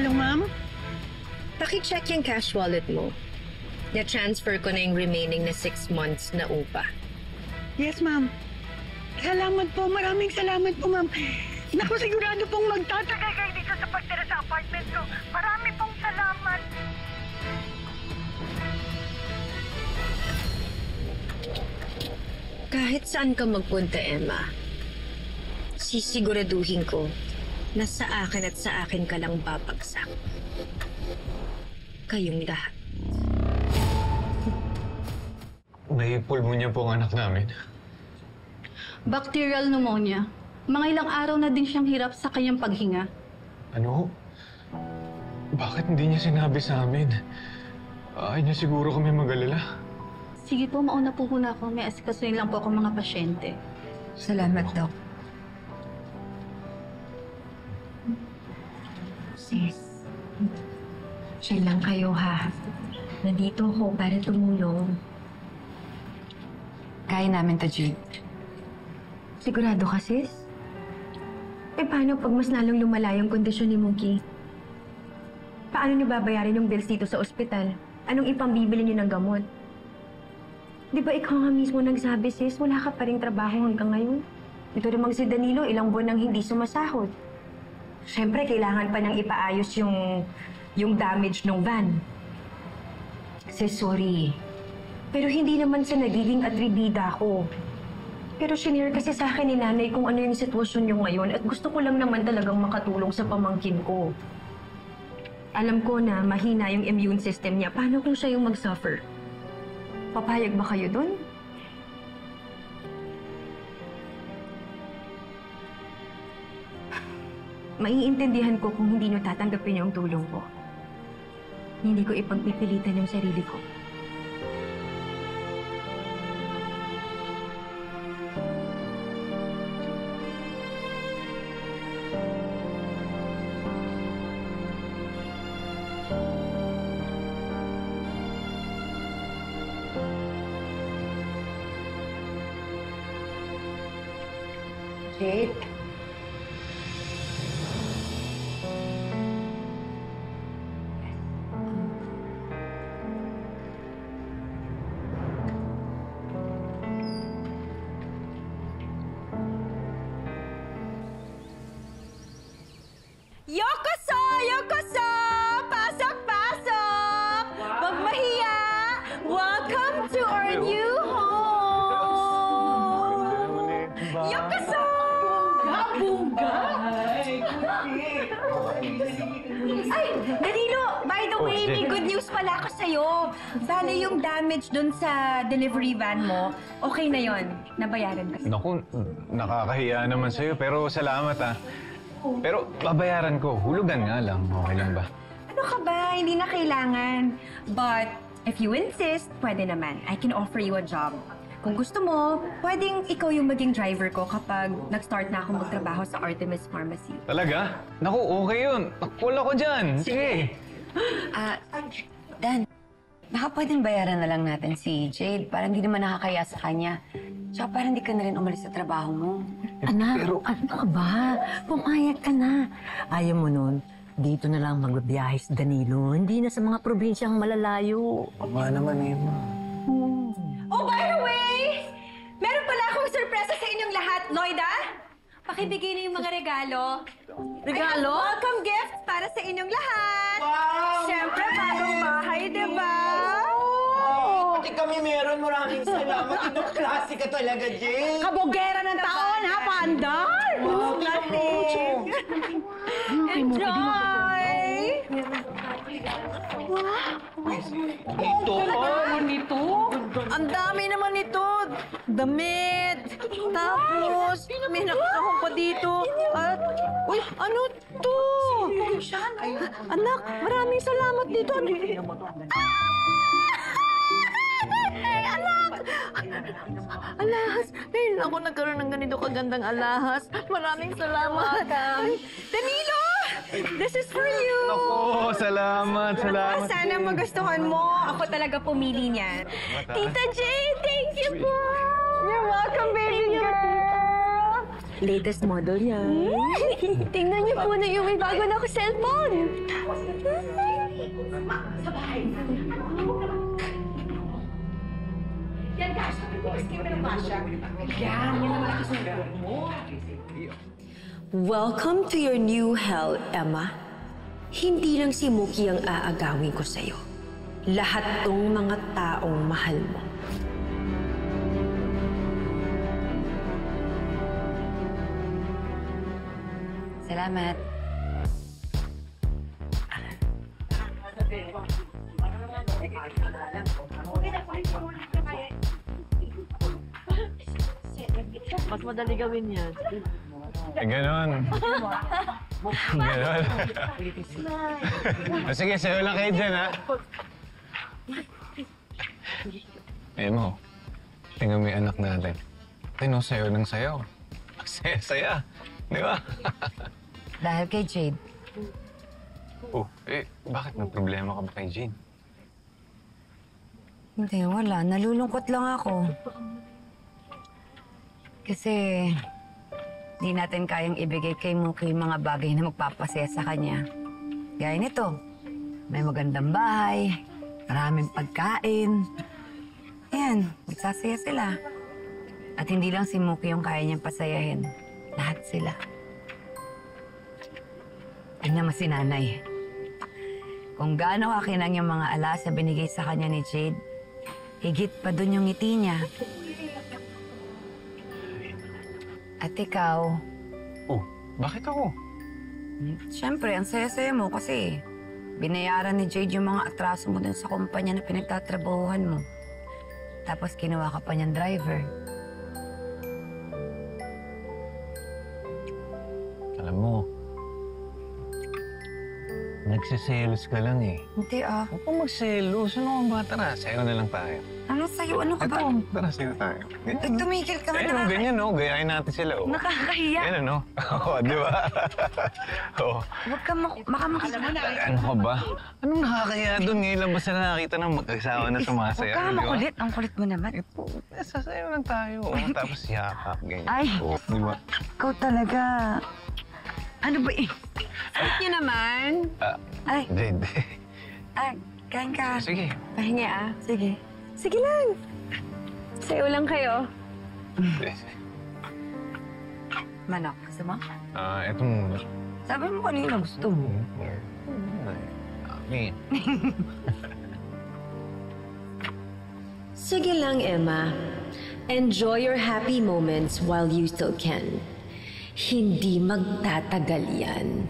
Hello, ma'am? Paki-check yung cash wallet mo. Na-transfer ko na yung remaining na 6 months na upa. Yes, ma'am. Salamat po. Maraming salamat po, ma'am. Naku, sigurado pong magtataka kayo dito sa pagtira sa apartment ko. Marami pong salamat. Kahit saan ka magpunta, Emma, sisiguraduhin ko na sa akin at sa akin ka lang babagsak. Kayong lahat. May pulmonya po ang anak namin. Bacterial pneumonia. Mga ilang araw na din siyang hirap sa kanyang paghinga. Ano? Bakit hindi niya sinabi sa amin? Ay niya siguro kami mag-alala. Sige po, mauna po muna ako. May asikasuhin lang po ako mga pasyente. Salamat, Doc. Sis, chill lang kayo, ha? Nandito ako para tumulong. Kaya namin to, Jade. Sigurado ka, sis? Eh, paano pag mas lalong lumala yung kondisyon ni Mookie? Paano niyo babayarin yung bills dito sa ospital? Anong ipambibili niyo ng gamot? Di ba ikaw nga mismo nagsabi, sis, wala ka pa rin trabaho hanggang ngayon? Ito namang si Danilo, ilang buwan nang hindi sumasahod. Siyempre, kailangan pa niyang ipaayos yung damage ng van. Sis, sorry. Pero hindi naman sa nagiging atribida ko. Pero sinare kasi sa akin ni nanay kung ano yung sitwasyon niyo ngayon at gusto ko lang naman talagang makatulong sa pamangkin ko. Alam ko na mahina yung immune system niya. Paano kung siya yung mag-suffer? Papayag ba kayo dun? Maiintindihan ko kung hindi nyo tatanggapin yung tulong ko. Hindi ko ipagpipilitan yung sarili ko. Jade? Yokoso! Yokoso! Pasok! Pasok! Wag mahiya! Welcome to our new home! Yokoso! Ay, Danilo! By the way, may good news pala ako sa'yo. Bale yung damage dun sa delivery van mo, okay na yon. Nabayaran kasi. Naku, nakakahiya naman sa'yo pero salamat ah. Pero babayaran ko, hulugan nga lang. Okay lang ba? Ano ka ba? Hindi na kailangan. But if you insist, pwede naman. I can offer you a job. Kung gusto mo, pwedeng ikaw yung maging driver ko kapag nag-start na akong magtrabaho sa Artemis Pharmacy. Talaga? Naku, okay yun. Takpol ako dyan. Sige. Dan, baka pwedeng bayaran na lang natin si Jade para hindi naman nakakaya sa kanya. Tsaka para hindi ka na rin umalis sa trabaho mo. Anak, ano ka ba? Pumayag ka na. Ayaw mo nun, dito na lang magbibiyahe si Danilo. Hindi na sa mga probinsyang malalayo. Ama naman, Emma. Oh, by the way! Meron pala akong sorpresa sa inyong lahat, Loida. Pakibigay niyo yung mga regalo. Regalo? Ay, welcome gift para sa inyong lahat. Wow! Siyempre, bagong bahay, di ba? Pati kami meron. Maraming salamat. Inong klase ka talaga, Jane. Kabogera ng taon, ha? Paandar! Wow, Nothing. Enjoy! Ito, Ang dami naman nito. Damit. Tapos, may nakasahong pa dito. At, uy, ano to? Anak, maraming salamat dito. Ay, anak! Alahas. Ngayon ako nagkaroon ng ganito kagandang alahas. Maraming salamat. Danilo! This is for you! Naku, salamat, salamat. Sana magustuhan mo. Ako talaga pumili niyan. Tita Jane, thank you po! You're welcome, baby girl! Latest model niya. Tingnan niyo po na yung may bago na ako cellphone. Welcome to your new hell, Emma. Hindi lang si Mookie ang aagawin ko sa'yo. Lahat tong mga taong mahal mo. Salamat. Mas madali gawin yan. Ganon. Ganon. O sige, sayo lang kayo dyan, ha? Emo, tingnan mo yung anak natin. Tino, sayo ng sayo. Saya-saya. Di ba? Dahil kay Jade. Oh, bakit may problema ka ba kay Jane? Hindi, wala. Nalulungkot lang ako. Kasi di natin kayang ibigay kay Mookie yung mga bagay na magpapasaya sa kanya. Gaya nito, may magandang bahay, maraming pagkain. Ayan, magsasaya sila. At hindi lang si Mookie yung kaya niyang pasayahin. Lahat sila. Tingnan mo si nanay. Kung gaano kakinang yung mga alas na binigay sa kanya ni Jade, higit pa dun yung ngiti niya. At ikaw, Oh, bakit ako? siyempre, ang saya-saya mo kasi binayaran ni Jade yung mga atraso mo dun sa kumpanya na pinagtatrabahuhan mo. Tapos kinuha ka pa niyang driver. Alam mo, nagsiselos ka lang eh. Hindi ah. Huwag kang magselos. Ano ang bata na? Sayo na lang tayo. Ano sa'yo? Ano ka ba? Ito, tara, sayo tayo. Tumigil ka Ayun, na. ganyan, no? Gayahin natin sila, oh. Nakakahiya. Ayun, no? Oo, di ba? Oo. Huwag ka makamakita. Ano ka ba? Anong nakakaya doon? Ngayon lang ba sila nakakita ng mag-asawa na Huwag sumasaya? ka di ba? makulit. Ang kulit mo naman. Ito, sasayo lang tayo. Oh. Tapos yakap, ganyan. Ay. Oh, di ba? Ikaw talaga. Ano ba eh? Sweet niyo naman. Ay, Jade. kain ka. Sige. Pahinga ah. Sige. Sige lang. Sayo lang kayo. Manok, gusto mo? Itong... Sabi mo kanina gusto mo. Amin. Sige lang, Emma. Enjoy your happy moments while you still can. Hindi magtatagal yan.